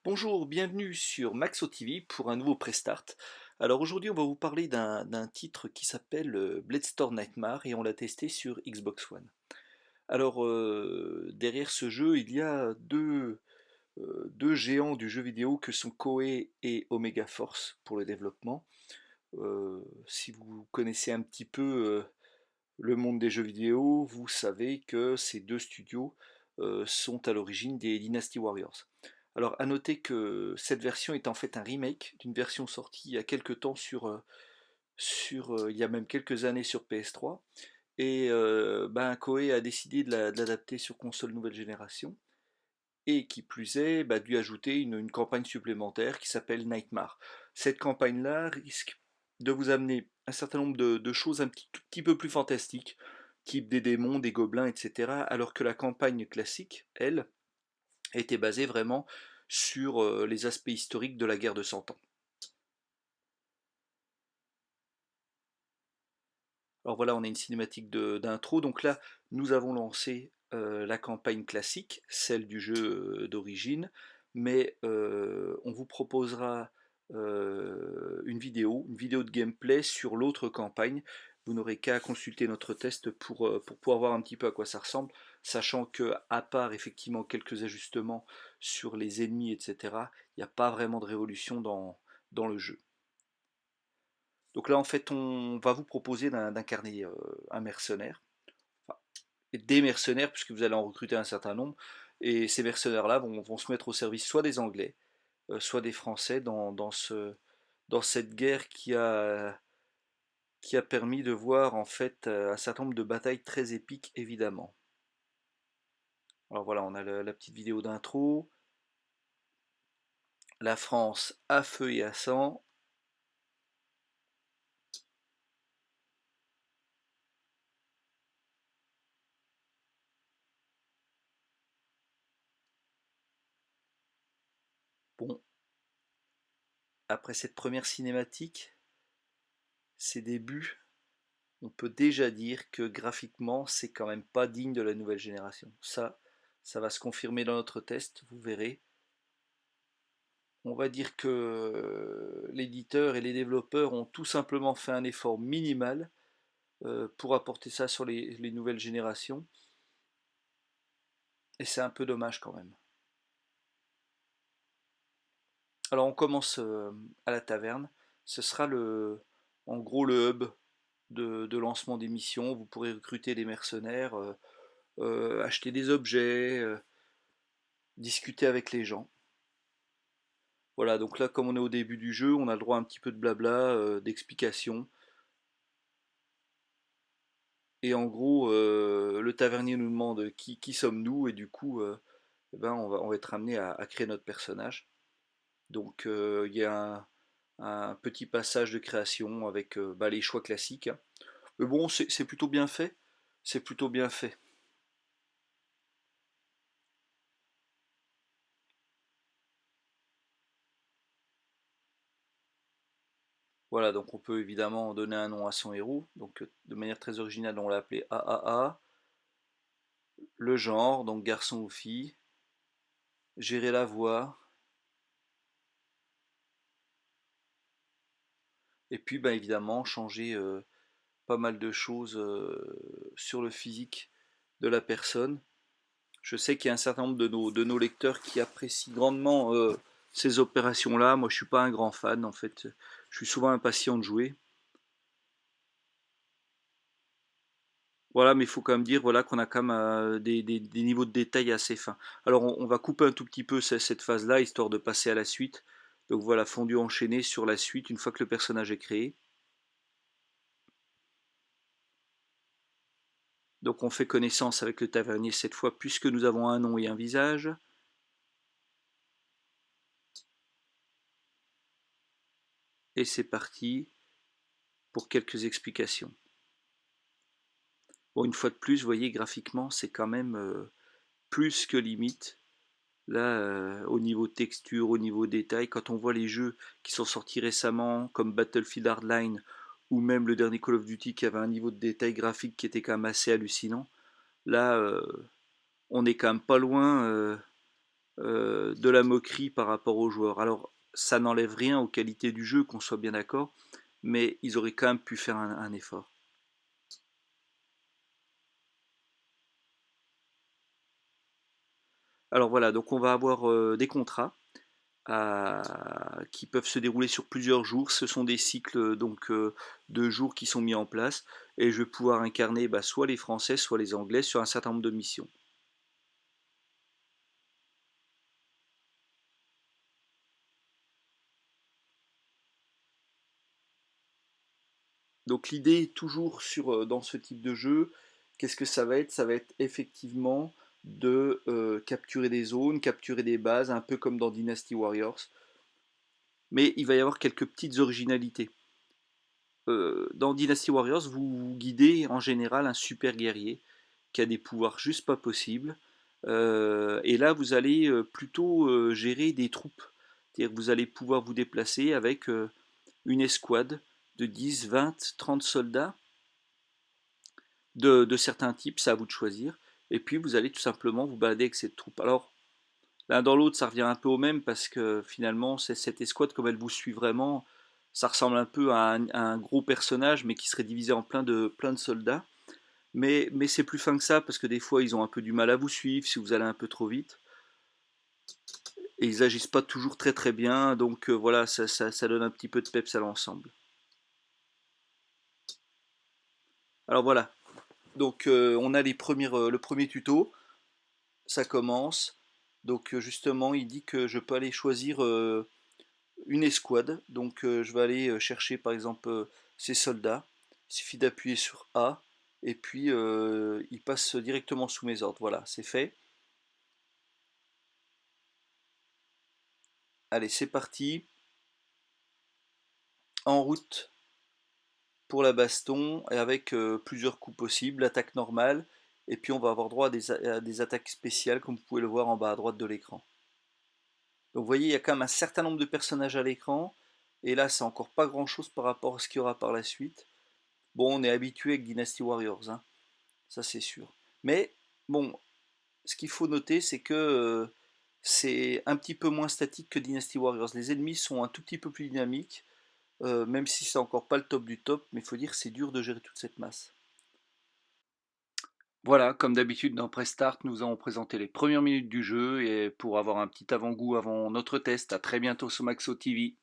Bonjour, bienvenue sur Maxo TV pour un nouveau Prestart. Alors aujourd'hui on va vous parler d'un titre qui s'appelle Blade Nightmare et on l'a testé sur Xbox One. Alors derrière ce jeu il y a deux géants du jeu vidéo que sont Koei et Omega Force pour le développement. Si vous connaissez un petit peu le monde des jeux vidéo, vous savez que ces deux studios sont à l'origine des Dynasty Warriors. Alors à noter que cette version est en fait un remake d'une version sortie il y a quelques temps il y a même quelques années sur PS3 et Koei a décidé de l'adapter sur console nouvelle génération et qui plus est dû ajouter une campagne supplémentaire qui s'appelle Nightmare. Cette campagne-là risque de vous amener un certain nombre de choses tout petit peu plus fantastiques, type des démons, des gobelins, etc. Alors que la campagne classique, elle, était basée vraiment sur les aspects historiques de la guerre de Cent Ans. Alors voilà, on a une cinématique d'intro. Donc là, nous avons lancé la campagne classique, celle du jeu d'origine, mais on vous proposera une vidéo de gameplay sur l'autre campagne. Vous n'aurez qu'à consulter notre test pour pouvoir voir un petit peu à quoi ça ressemble, sachant que, à part effectivement quelques ajustements sur les ennemis, etc., il n'y a pas vraiment de révolution dans le jeu. Donc là, en fait, on va vous proposer d'incarner un mercenaire, enfin, des mercenaires, puisque vous allez en recruter un certain nombre, et ces mercenaires-là vont se mettre au service soit des Anglais, soit des Français dans cette guerre qui a permis de voir en fait un certain nombre de batailles très épiques, évidemment. Alors voilà, on a la petite vidéo d'intro. La France à feu et à sang. Bon, après cette première cinématique, ces débuts, on peut déjà dire que graphiquement, c'est quand même pas digne de la nouvelle génération. Ça va se confirmer dans notre test, vous verrez. On va dire que l'éditeur et les développeurs ont tout simplement fait un effort minimal pour apporter ça sur les nouvelles générations. Et c'est un peu dommage quand même. Alors on commence à la taverne. Ce sera en gros le hub de lancement des missions. Vous pourrez recruter des mercenaires, acheter des objets, discuter avec les gens. Voilà, donc là, comme on est au début du jeu, on a le droit à un petit peu de blabla, d'explications. Et en gros, le tavernier nous demande qui sommes-nous, et du coup, on va être amené à créer notre personnage. Donc, il y a un petit passage de création avec les choix classiques, hein. Mais bon, c'est plutôt bien fait. C'est plutôt bien fait. Voilà, donc on peut évidemment donner un nom à son héros. Donc, de manière très originale, on l'a appelé AAA. Le genre, donc garçon ou fille. Gérer la voix. Et puis, évidemment, changer pas mal de choses sur le physique de la personne. Je sais qu'il y a un certain nombre de nos lecteurs qui apprécient grandement ces opérations-là. Moi, je suis pas un grand fan, en fait. Je suis souvent impatient de jouer. Voilà, mais il faut quand même dire voilà, qu'on a quand même des niveaux de détail assez fins. Alors, on va couper un tout petit peu cette phase-là, histoire de passer à la suite. Donc voilà, fondu enchaîné sur la suite, une fois que le personnage est créé. Donc on fait connaissance avec le tavernier cette fois, puisque nous avons un nom et un visage. Et c'est parti pour quelques explications. Bon, une fois de plus, vous voyez, graphiquement, c'est quand même plus que limite. Là, au niveau texture, au niveau détail, quand on voit les jeux qui sont sortis récemment, comme Battlefield Hardline, ou même le dernier Call of Duty qui avait un niveau de détail graphique qui était quand même assez hallucinant, là, on est quand même pas loin de la moquerie par rapport aux joueurs. Alors, ça n'enlève rien aux qualités du jeu, qu'on soit bien d'accord, mais ils auraient quand même pu faire un effort. Alors voilà, donc on va avoir des contrats qui peuvent se dérouler sur plusieurs jours. Ce sont des cycles donc de jours qui sont mis en place et je vais pouvoir incarner bah, soit les Français, soit les Anglais sur un certain nombre de missions. Donc l'idée est toujours dans ce type de jeu, qu'est-ce que ça va être? Ça va être effectivement de capturer des zones, capturer des bases, un peu comme dans Dynasty Warriors. Mais il va y avoir quelques petites originalités. Dans Dynasty Warriors, vous guidez en général un super guerrier qui a des pouvoirs juste pas possibles. Et là, vous allez plutôt gérer des troupes. C'est-à-dire que vous allez pouvoir vous déplacer avec une escouade de 10, 20, 30 soldats de certains types, c'est à vous de choisir. Et puis vous allez tout simplement vous balader avec cette troupe. Alors, l'un dans l'autre, ça revient un peu au même parce que finalement, c'est cette escouade, comme elle vous suit vraiment, ça ressemble un peu à un gros personnage, mais qui serait divisé en plein de soldats. Mais c'est plus fin que ça parce que des fois, ils ont un peu du mal à vous suivre si vous allez un peu trop vite. Et ils agissent pas toujours très très bien, donc voilà, ça donne un petit peu de peps à l'ensemble. Alors voilà, donc on a le premier tuto, ça commence. Donc justement, il dit que je peux aller choisir une escouade. Donc je vais aller chercher par exemple ces soldats. Il suffit d'appuyer sur A et puis ils passent directement sous mes ordres. Voilà, c'est fait. Allez, c'est parti. En route pour la baston et avec plusieurs coups possibles, l'attaque normale. Et puis on va avoir droit à des attaques spéciales comme vous pouvez le voir en bas à droite de l'écran. Donc vous voyez, il y a quand même un certain nombre de personnages à l'écran. Et là, c'est encore pas grand chose par rapport à ce qu'il y aura par la suite. Bon, on est habitué avec Dynasty Warriors, hein, ça c'est sûr. Mais bon, ce qu'il faut noter, c'est que c'est un petit peu moins statique que Dynasty Warriors. Les ennemis sont un tout petit peu plus dynamiques, même si c'est encore pas le top du top, mais il faut dire que c'est dur de gérer toute cette masse. Voilà, comme d'habitude dans Press Start, nous avons présenté les premières minutes du jeu et pour avoir un petit avant-goût avant notre test, à très bientôt sur Maxo TV.